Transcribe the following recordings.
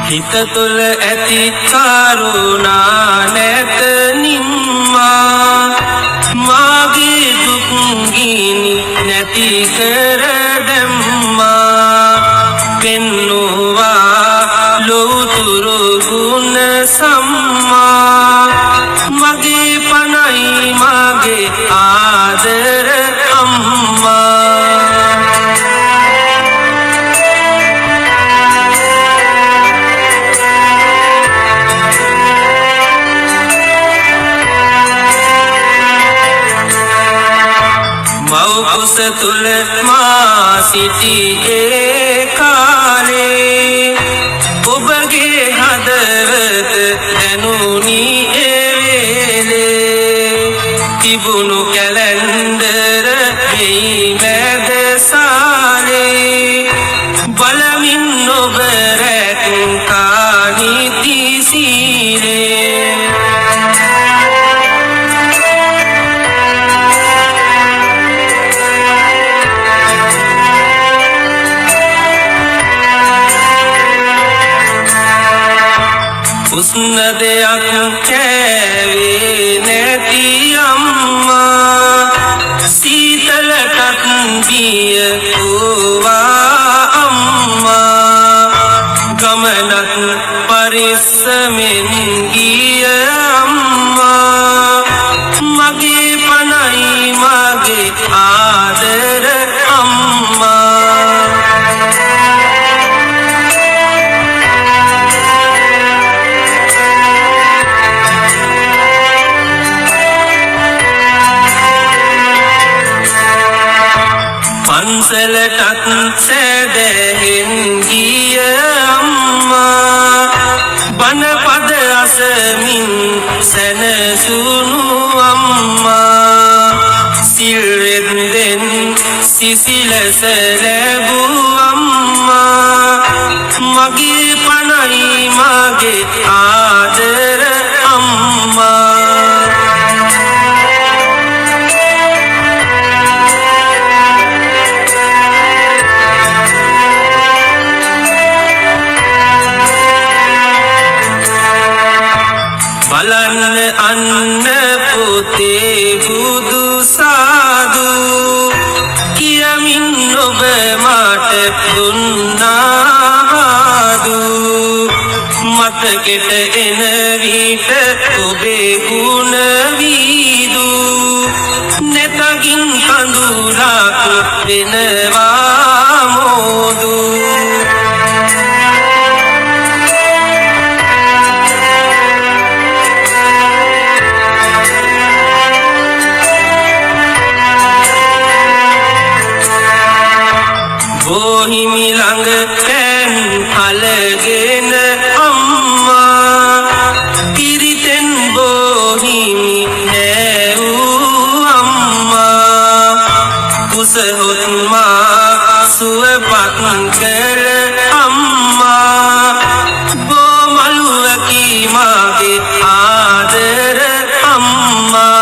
හිත තුළ ඇති කරුණා නැත නිම්මා මාගේ දුක් ගිනි නැති කර දැම්මා පෙන්නුවා ලෝතුරු ගුණ සම්මා මගේ පනයි මගේ ආදර අම්මා මව්කුස තුල මා සිටියේ කාලේ ඔබගේ හදවත දැනුනි එවේලේ තිබුණු කැලෙන්ඩර වෙයි මැද සාලේ බලමින් ඔබ රැක්කා නීති සීලේ උස්න දෙයක් කෑවේ නැති අම්මා සීතලටත් බිය වූවා අම්මා ගමනත් පරිස්සමෙන් ගිය අම්මා මගේ පනයි මගේ ආදර අම්මා පන්සලටත් සැදැහෙන් ගිය අම්මා බණපද අසමින් සැනසුණු අම්මා සිල්වෙන්දෙන් සිසිලස ලැබූ අම්මා මගේ පනයි මගේ ආදර අම්මා බලන්න අන්න පුතේ බුදු සාදු කියමින් ඔබ මට දුන්නාදු මතකෙට එන විට ඔබේ ගුණ වීදු නැතකින් කඳුලක් වෙනවා මෝදු බොහිමි ළඟ පෑන් අලගෙන අම්මා පිරිතෙන් බොහිමි නෑවූ අම්මා කුසහොත් මා සුවපත් කළ අම්මා බොමළුවකි මගේ ආදර අම්මා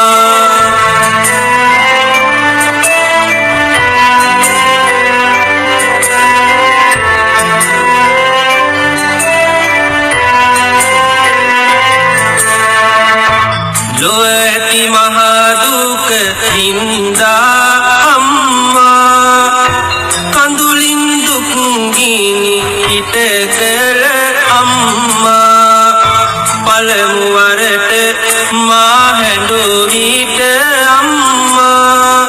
ලොවැති මහදුක හින්දා අම්මා කඳුලින් දුක් ගිනි හිට කළ අම්මා පළමුවරට මා හැඬු විට අම්මා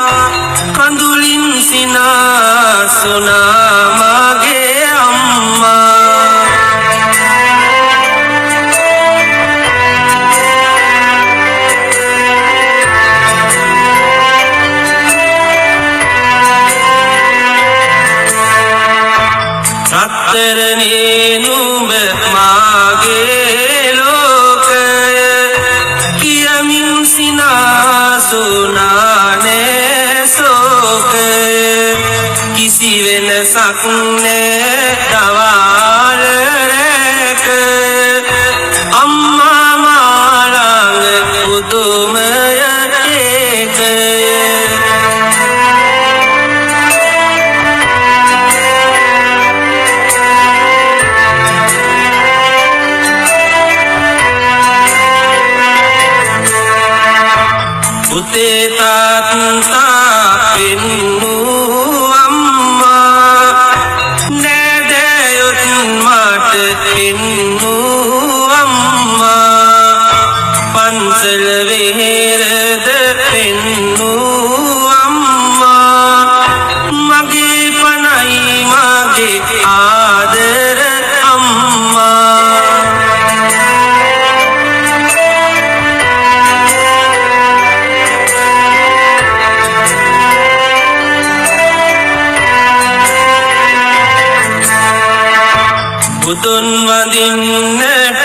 කඳුලින් සිනාසුනා මගේ අම්මා රත්තරනේ නුඹ මාගේ ලෝකය කියමින් සිනාසුනානේ සෝකය කිසි වෙනසක් නෑ දවාල රැක අම්මා මාළඟ පුදුමය ඒකය තාත්තා පෙන්නූ අම්මා නෑදෑයොත් මට පෙන්නූ අම්මා පන්සල වෙහෙරද පෙන්නූ අම්මා මගේ පනයි මගේ ආදර අම්මා බුදුන් වඳින්නට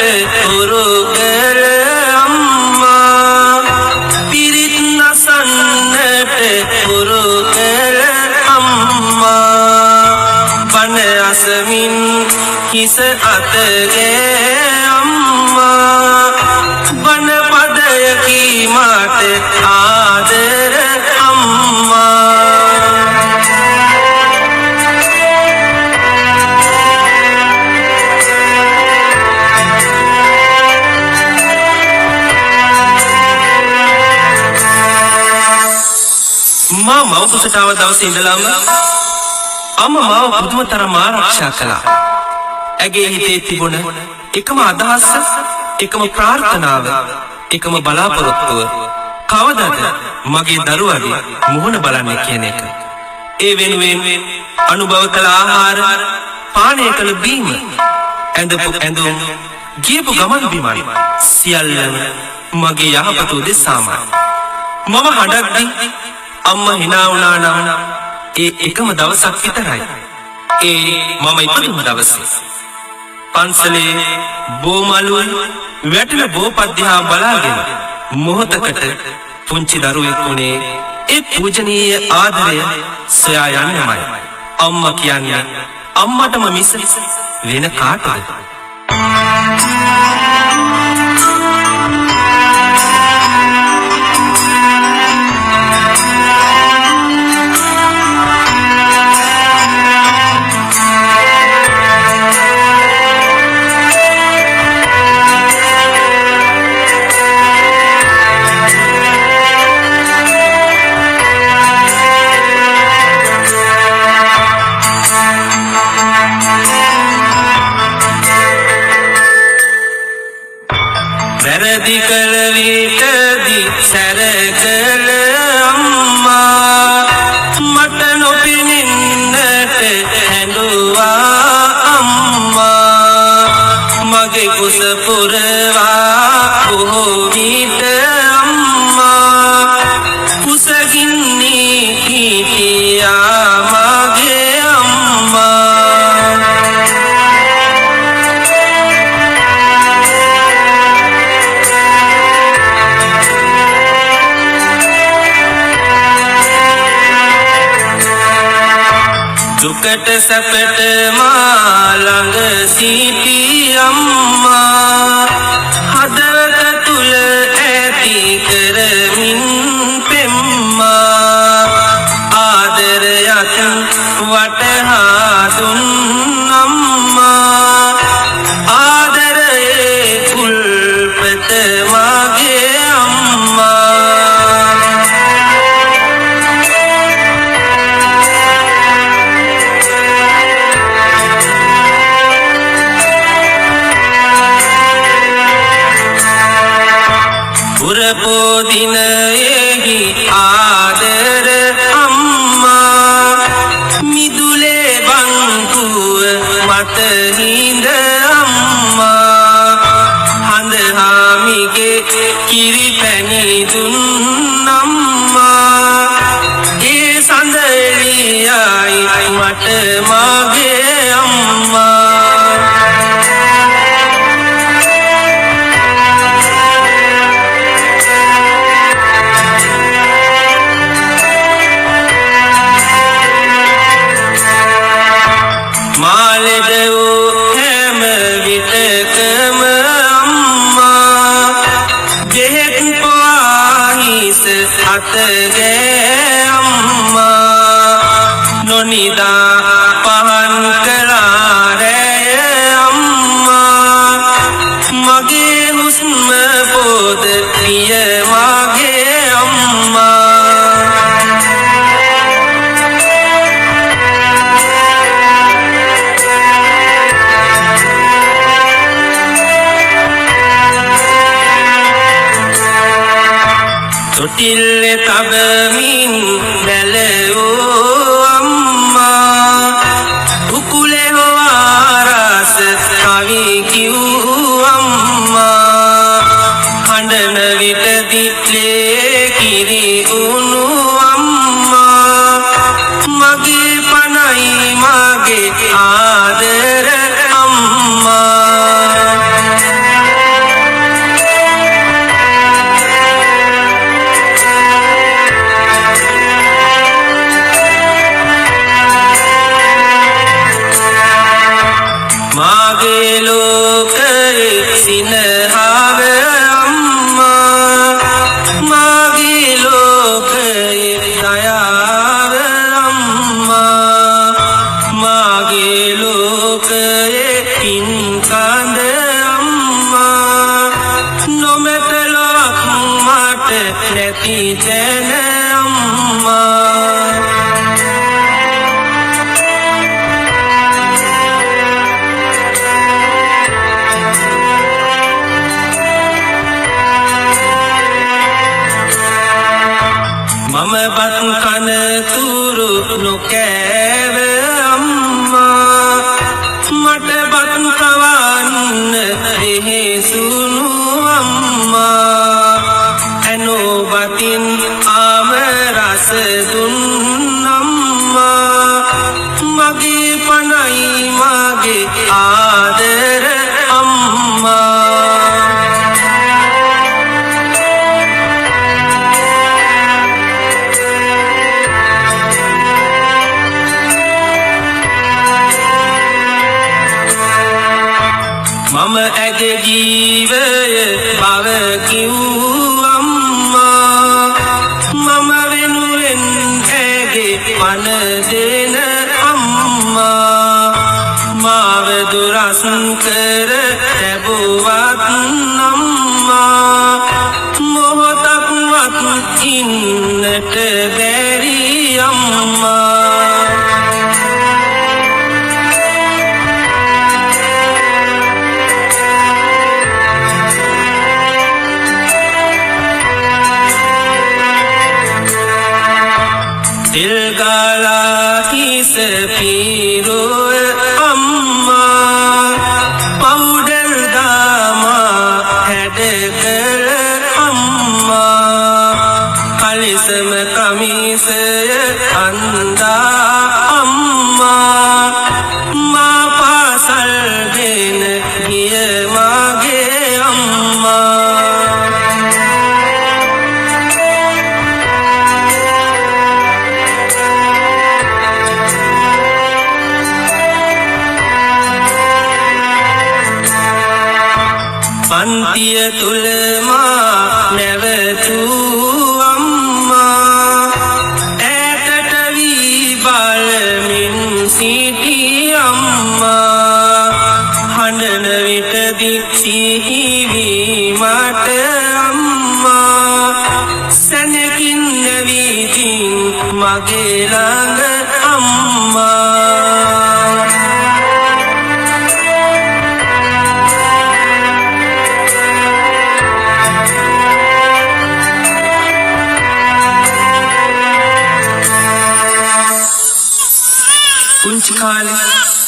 උරු කර අම්මා පිරිත් නසන්නට උරු කර අම්මා බණ අසමින් හිස අතගේ අම්මා බණ පදය කීමට ආදර අම්මා මා මව කුසට ආව දවසේ ඉඳලම අම්මා මාව පුදුම තරම් ආරක්ෂා කළා. ඇගේ හිතේ තිබුණ එකම අදහස, එකම ප්‍රාර්ථනාව, එකම බලාපොරොත්තුව කවදාද මගේ දරුවාගේ මුහුණ බලන්නේ කියන එක. ඒ වෙනුවෙන් අනුභව කළ ආහාර, පානය කළ බීම, ඇඳපු ඇඳුම්, ගියපු ගමන් බිමන් සියල්ලම මගේ යහපත උදෙසාමයි. මම හඬක්දී අම්මා hina වුණා නම් ඒ එකම දවසක් විතරයි. ඒ මම ඉපදුණු දවසේ. පන්සලේ බෝමලුල් වැටෙන බෝපත් දිහා බලාගෙන මොහොතකට පුංචි දරුවෙක් වුණේ ඒ පූජනීය ආදරය සොයා යන්නමයි. අම්මා කියන්නේ අම්මටම මිස වෙන කාටද? වැරදි කළ විටදී සැරකල අම්මා මට නොපෙනෙන්නට හැඬුවා අම්මා මගේ කුස පුරවා බොහෝ විට අම්මා කුසගින්නි හිටියා මගේ අම්මා දුකට සැපට මා ළඟ සිටි අම්මා හදවත තුල ඇති කරමින් පෙම්මා ආදරයත් වටහා දුන් අම්මා ආදරයේ කුල්පත මගේ අම්මා පුරපෝදිනයෙහි ආදර අම්මා මිදුලේ බංකුව මත හිඳ අම්මා හඳහාමිගේ කිරි පැණි දුන් අම්මා ඒ සඳ එළියයි මට මගේ අම්මා අතගේ අම්මා නොනිදා පහන් කළා රැය අම්මා මගේ හුස්ම පොද පිය මගේ අම්මා තිල්ල තබමින් බැලවෝ අම්මා උකුලේ හොවාරස කවි කිව් අම්මා හඬන විට දිත්ලේ කිරි උණු අම්මා මගේ පනයි මගේ ආදර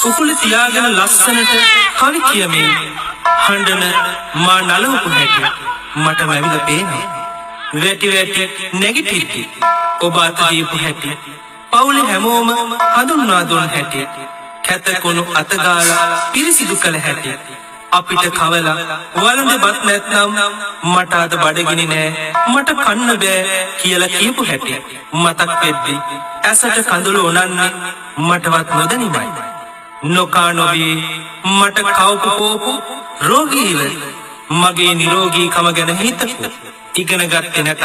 උකුල තියාගෙන ලස්සනට කවි කියමින් හඬන මා නලවපු හැටි මට වැවිලා පේනවා. වැටි වැටි නැගිටිද්දි ඔබ අත දීපු හැටි පවුලේ හැමෝම හඳුන්වා දුන් හැටි කැතකුණු අත ගාලා පිරිසිදු කළ හැටි අපිට කවලා වළඳපත් නැත්නම් මට අද බඩගිනි නෑ මට කන්න බෑ කියලා කියපු හැටි මතක් වෙද්දි ඇසට කඳුළු උනන්නේ මටවත් නොදැනිමයි. නොකා නොබී මට කවපු කෝපු රෝගීව මගේ නිරෝගීකම ගැන හිතපු ඉගෙන ගත්තේ නැතත්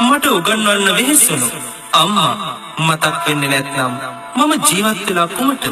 මට උගන්වන්න වෙහෙසුණු අම්මා මතක් වෙන්නේ නැත්නම් මම ජීවත් වෙලා කොහොමද?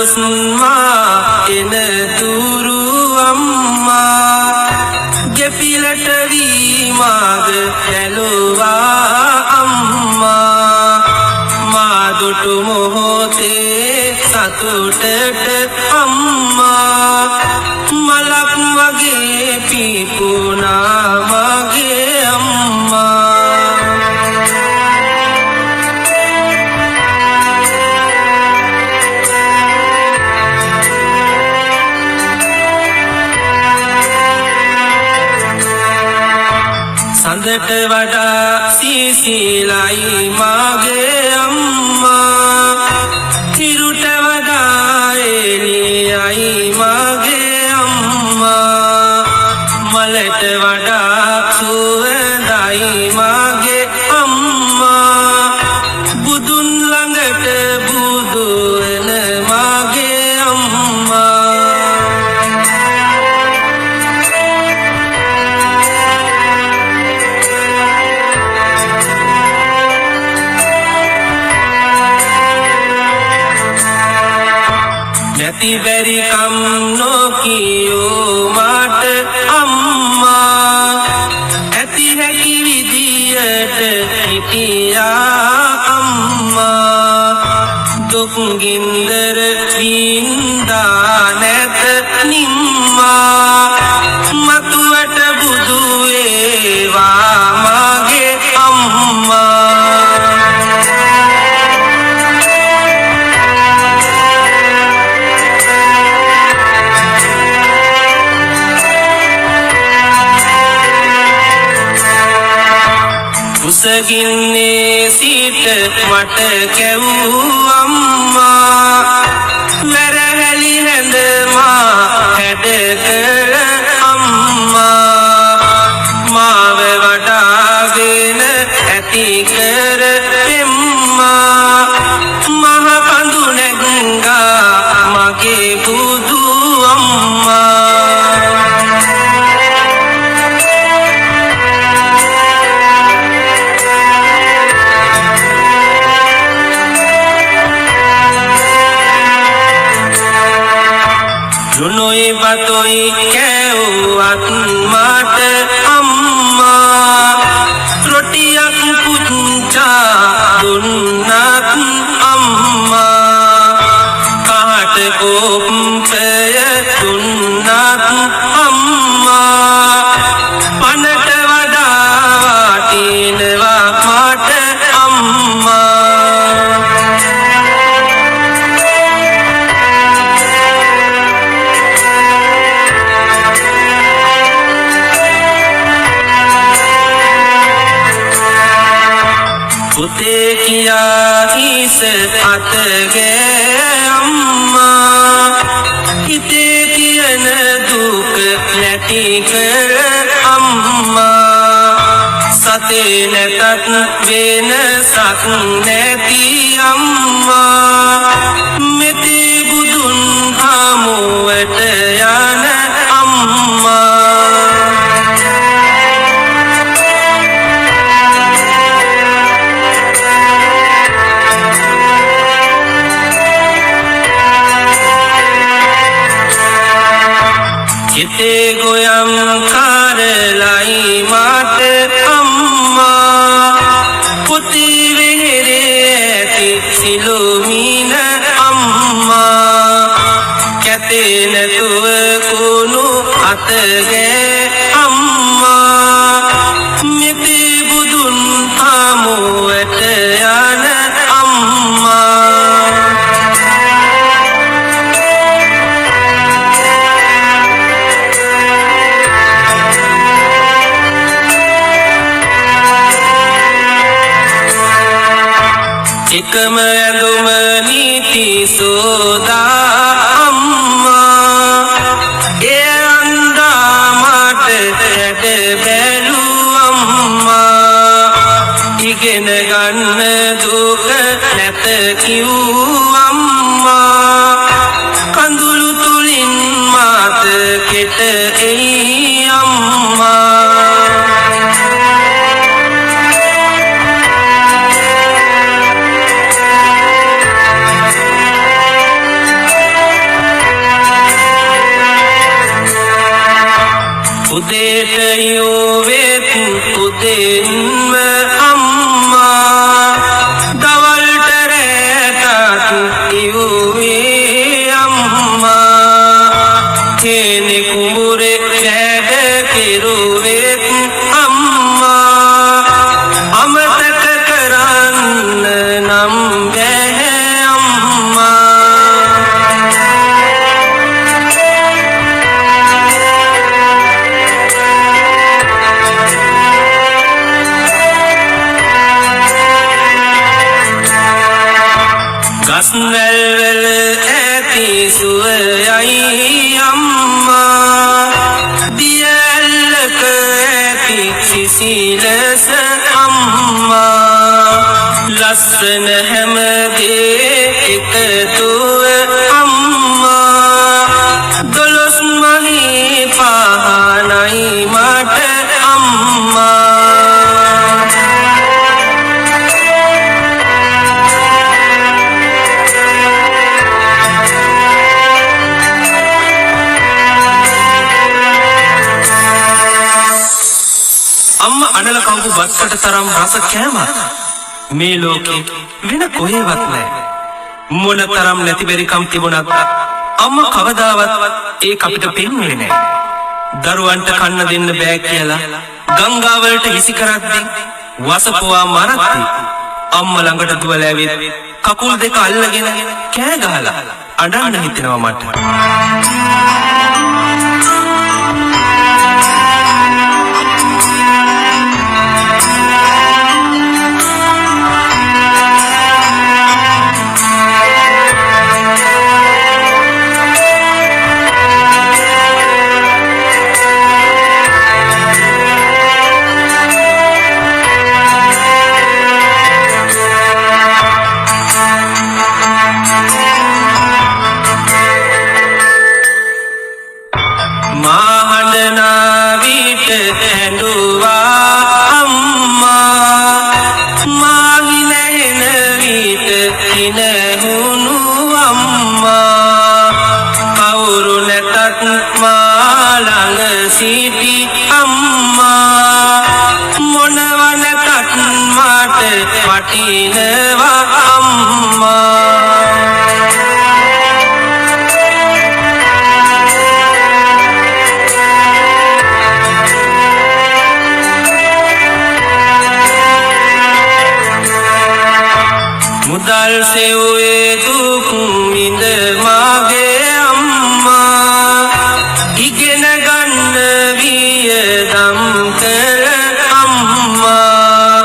ගොස්මා එන තුරු අම්මා ගෙපිලට වීමාග ඇලුවා අම්මා මාදුටු මොහොතේ සතුටට අම්මා මලක් වගේ පිපුණා මගේ අම්මා සඳට වඩා සීසීලයි මගේ අම්මා හිරුට වඩා එළියයි මගේ අම්මා මලට වඩා සුවඳයි මගේ අම්මා බුදුන් ළඟට බුදු වෙන මගේ අම්මා නැති බැරි කම් නොකියෝ මට අම්මා ඇති හැකි විදියට හිටියා අම්මා දුක් ගින්දර වින්දා නැත නිම්මා මතුවට බුදු වේවා මගේ අම්මා කුසගින්නේ සිට මට කැවූ අම්මා වැරහැලි හැඳමා හැඩ කර අම්මා මාව වඩාගෙන ඇති කර පෙම්මා මහ කඳු නැග්ගා මගේ බුදු අම්මා ලුණුයි බතුයි කැව්වත් මට අම්මා රොටියක් පුච්චා දුන්නත් අම්මා කහට කොප්පය දුන්නත් අම්මා පනට වඩා වටිනවා මට අම්මා පුතේ කියා හිස අතගේ අම්මා හිතේ තියෙන දුක නැති කර අම්මා සතේ නැතත් වෙනසක් නැති අම්මා මෙතේ බුදුන් හමුවට යන අම්මා හිතේ ගොයම් කරලයි මට අම්මා පුති වෙහෙරේ ඇති සිළුමින අම්මා කැතේ නැතුව කුණු අතගේ අම්මා මෙතේ බුදුන් හමුවට යන අම්මා එකම ඇඳුම නීති සෝදා අම්මා ඒ අන්දා මට ඇට බැලු අම්මා ඉගෙන ගන්න දුක නැත කිව් අම්මා කඳුළු තුලින් මාත කෙට එයි අම්මා යෝවෙත් උදෙන්ම අම්මා දවල්ට රැටත් ඉවුවේ අම්මා තේනෙ කුඹුරේ වැඩ කෙරුවෙත් අම්මා අමතක කරන්න නම් බැහැ අම්මා ගස්වැල්වල ඇති සුවයයි අම්මා දියැලක ඇති සිසිලස අම්මා ලස්සන හැම දේ එකතුව අම්මා දොළොස් මහේ පහනයි මට අම්මා අම්මා අනල කවුරු වත්කට තරම් රස කෑමක් මේ ලෝකේ වෙන කොහෙවත් නැහැ. මොන තරම් නැතිබරිකම් තිබුණත් අම්මා කවදාවත් ඒක අපිට පෙන්වන්නේ නැහැ. දරුවන්ට කන්න දෙන්න බෑ කියලා ගංගාවලට විසි කරද්දී වසපුවා මරද්දී අම්මා ළඟට දුවලා ඇවිත් කකුල් දෙක අල්ලගෙන කෑ ගහලා අඬන්න හිතෙනවා මට. සිටි අම්මා මොනවනකත් මට වටිනවා අම්මා මුදල් සෙව්වේ දුක් විඳ මාගේ අම්මා ඉගෙන ගන්න වියදම් කළ අම්මා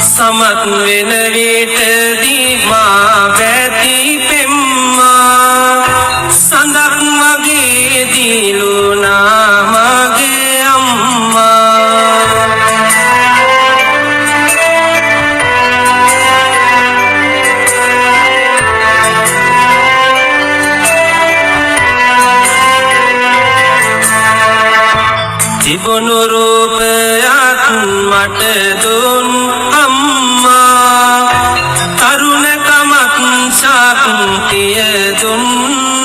සමත් වෙන විටදී මා වැති පෙම්මා සඳක් මගේ දිලුනා මගේ අම්මා තිබුණු රූපයක් මට දුන් අම්මා තරුණකමක් ශක්තිය දුන්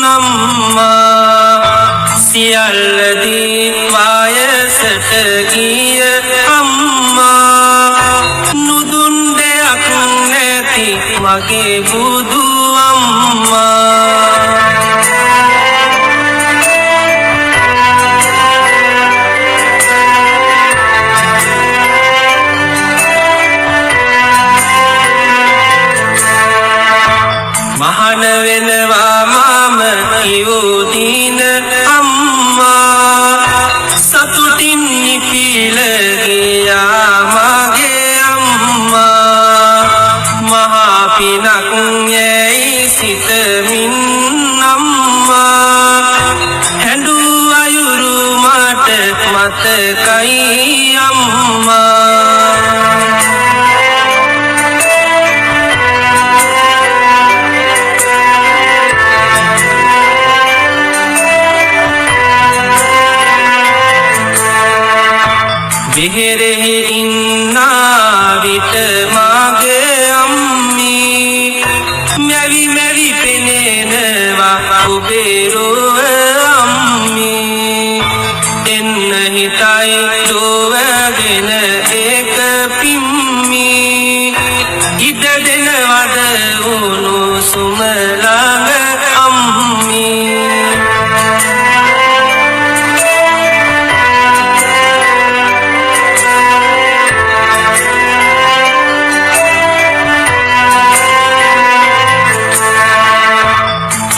අම්මා සියල්ල දී වයසට ගිය අම්මා නුදුන් දෙයක් නැති මගේ බුදු අම්මා මහන වෙනවා මම ඉවුදින අම්මා සතුටින් නිපිල ගියා මගේ අම්මා මහා පිනක් යැයි සිතමින් අම්මා හැඬු අයුරු මට මතකයි අම්මා බෙහෙරෙහි ඉන්නා විට මාගේ අම්මී මැවි මැවි පෙනෙනවා ඔබේ රුව අම්මී එන්න හිතයි ඉඩ දෙනවද උණුසුම ළඟ අම්මී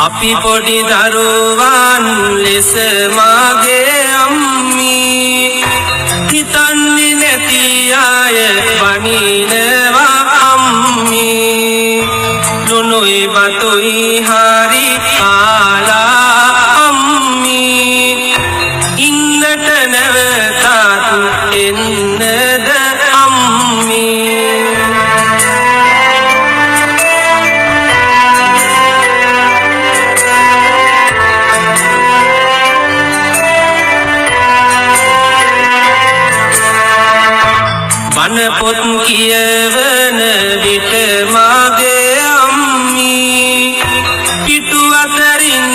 අපි පොඩි දරුවන් ලෙස මාගේ අම්මී හිතන්නේ නැති අය වනිනවා අම්මී ලුණුයි බතුයි හරි කාලා අම්මී ඉන්නට නැවතත් එන්නද අම්මී බණ පොත් කියවන විට මාගේ අම්මී පිටු අතරින්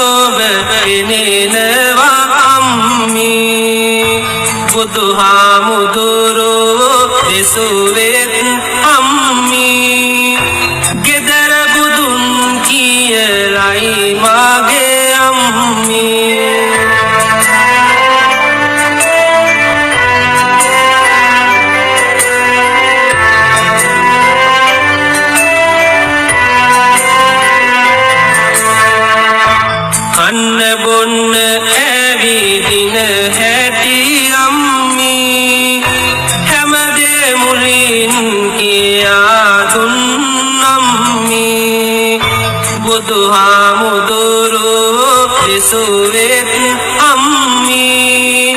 ඔබ පෙනෙනවා අම්මී බුදුහාමුදුරුවෝ දෙසුවෙත් අම්මී ගෙදර බුදුන් කියලයි මාගේ අම්මී කන්න බොන්න ඇවිදින හැටි අම්මී හැමදේ මුලින් කියා දුන් අම්මී බුදුහාමුදුරුවෝ දෙසුවෙත් අම්මී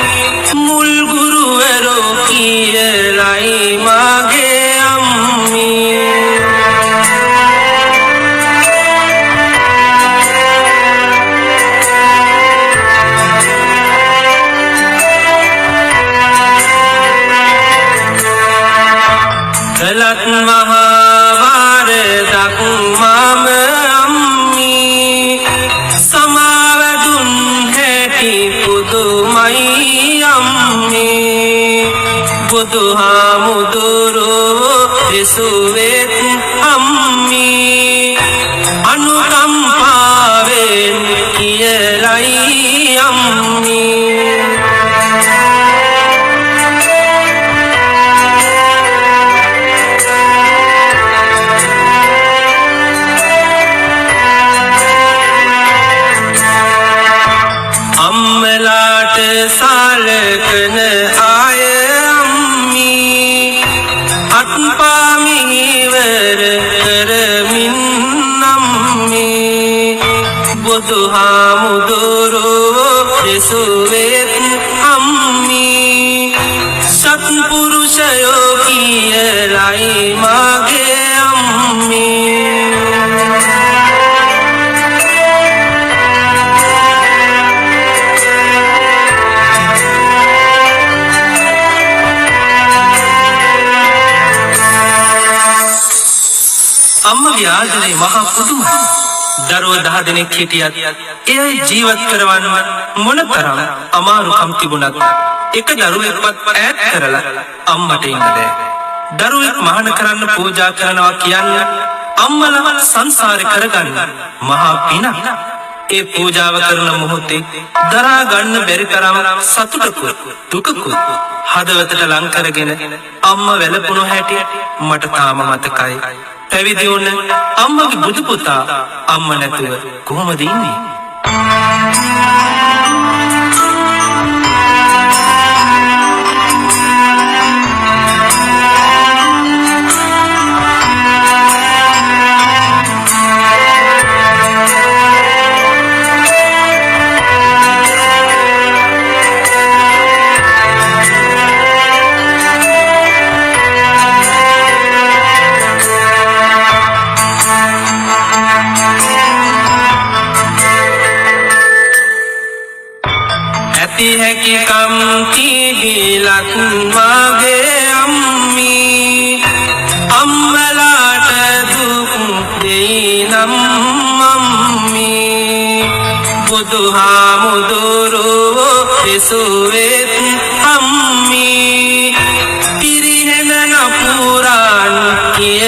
මුල් ගුරුවරෝ කියලයි මාගේ අම්මී කළත් මහාවාරදක් මම අම්මී සමාව දුන් හැටි පුදුමයි අම්මී බුදුහාමුදුරුවෝ දෙසුවෙත් අම්මී අනුකම්පාවෙන් කියලයි අම්මී අම්මලාට සලකන අය අම්මී අත්පාමිවර කරමින් අම්මී බුදුහාමුදුරුවෝ දෙසුවෙත් අම්මී සත්පුරුෂයෝ කියලයි මාගේ අම්මී අම්මගේ ආදරේ මහා පුදුමයි. දරුවෝ 10 දෙනෙක් හිටියත් එය ජීවත් කරවන්න මොනතරම් අමාරුකම් තිබුණත් එක දරුවෙක්වත් ඈත් කරලා අම්මට ඉන්න බෑ. දරුවෙක් මහාන කරන්න පූජා කරනවා කියන්නේ අම්මලව සංසාරේ කරගන්න මහා පිනක්. ඒ පූජාව කරන මොහොතේ දරා ගන්න බැරි තරම් සතුටකුත් දුකකුත් හදවතට ලං කරගෙන අම්මා වැළපුණු හැටි මට තාම මතකයි. පැවිදි වුණ අම්මගේ බුදු පුතා අම්ම නැතුව කොහොමද ඉන්නේ? හැකිකම් තිබිලත් මාගේ අම්මී අම්මලාට දුක් දෙයි නම් අම්මී බුදුහාමුදුරුවෝ දෙසුවෙත් අම්මී පිරිහෙන නපුරන් කිය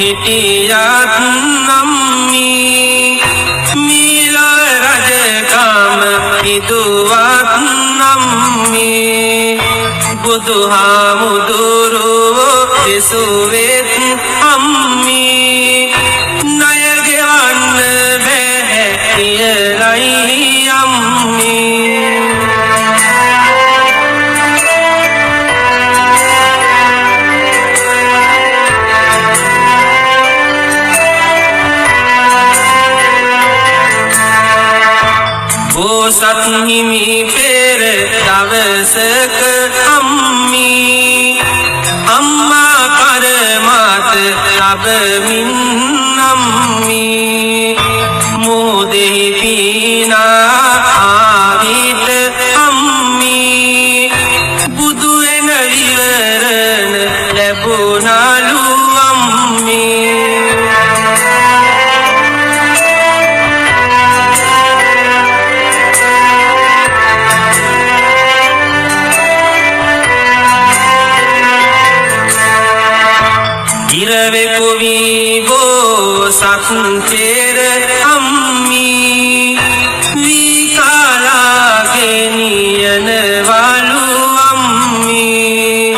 හිටියත් නම්මී මීල රජකම ඉදුවත් නම්මී බුදුහාමුදුරුවෝ දෙසුවෙත් අම්මී ණය ගෙවන්න බැහැ කියලයි අම්මී බෝසත් හිමි පෙර දවසක අම්මී අම්මා කරමත ලැබමින් අම්මී මොදෙහි පීනා ආවිත අම්මී බුදු වෙන විවරණ ලැබුණලු අම්මී ඉරවෙකුවි බෝසත් තෙර අම්මී විකාලාගෙනියනවලු අම්මී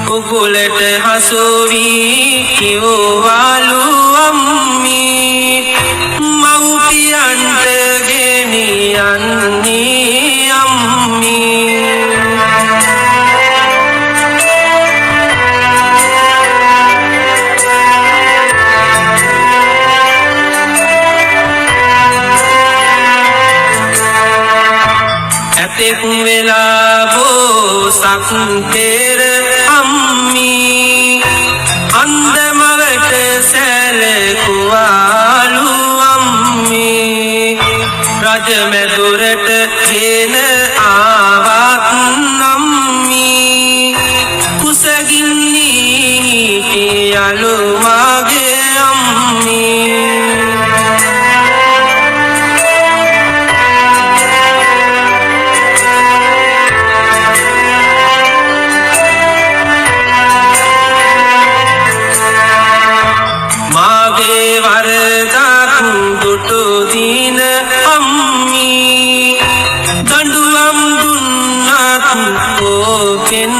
උගුලට හසුවී කිව්වලු අම්මී මව්පියන්ට ගෙනියන්නේ අම්මී ඇතෙක් වෙලා බෝසත් තෙර අම්මී අන්දමවට සැලකුවාලු අම්මී රජමැදුරට ගෙන ආවත් අම්මී කුසගින්නි හිටියලු මගේ අම්මී දුටු දින අම්මී දඬුවම් දුන්නත් ඕකෙන්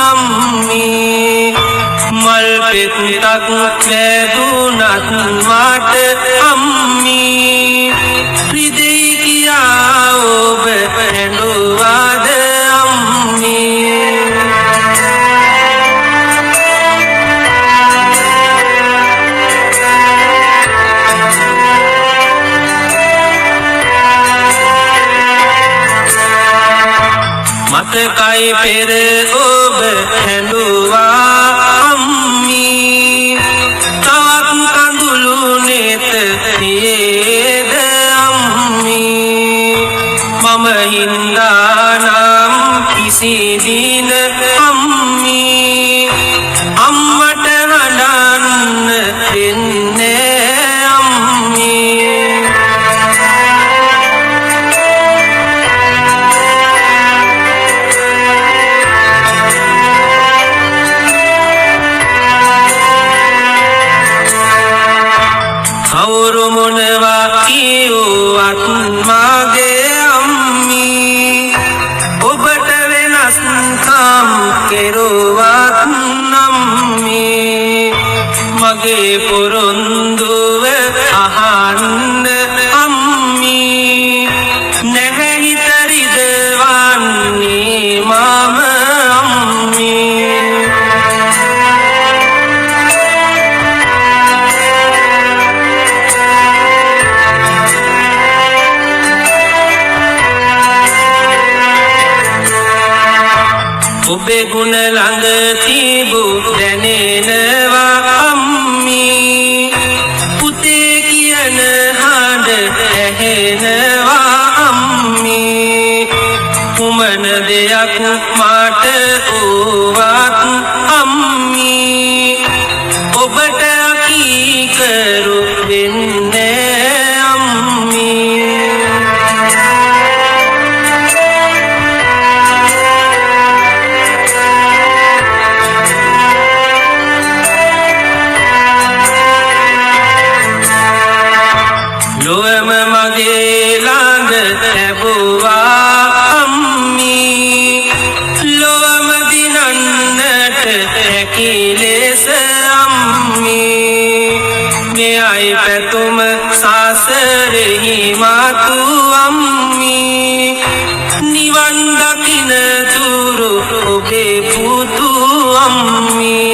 අම්මී මල් පෙත්තක් වැදුනත් මට අම්මී රිදෙයි කියා ඔබ ඇඬුවාද අම්මී මතකයි පෙර ඔබ හැඬුවා අම්මී තවත් කඳුළු නෙත තියේද අම්මී මම හින්දා නම් කිසි දින අම්මී අම්මට හඬන්න දෙන්නේ අම්මී කවුරු මොනවා කිව්වත් මගේ අම්මී ඔබට වෙනස්කම් කෙරුවත් අම්මී මගේ පොරොන්දුව අහන්න අම්මී නැහැ හිත රිදවන්නේ මම අම්මී ඔබේ ගුණ ළඟ තිබූ දැනෙනවා අම්මී පුතේ කියන හඬ ඇහෙනවා අම්මී කුමන දෙයක් මට ඕවත් අම්මී ඔබට අකීකරු වෙන්නේ අම්මී හැකි ලෙස අම්මේ මෙයයි පැතුම සසරෙහි මාතු අම්මේ නිවන් දකින තුරු ඔබේ පුතු අම්මේ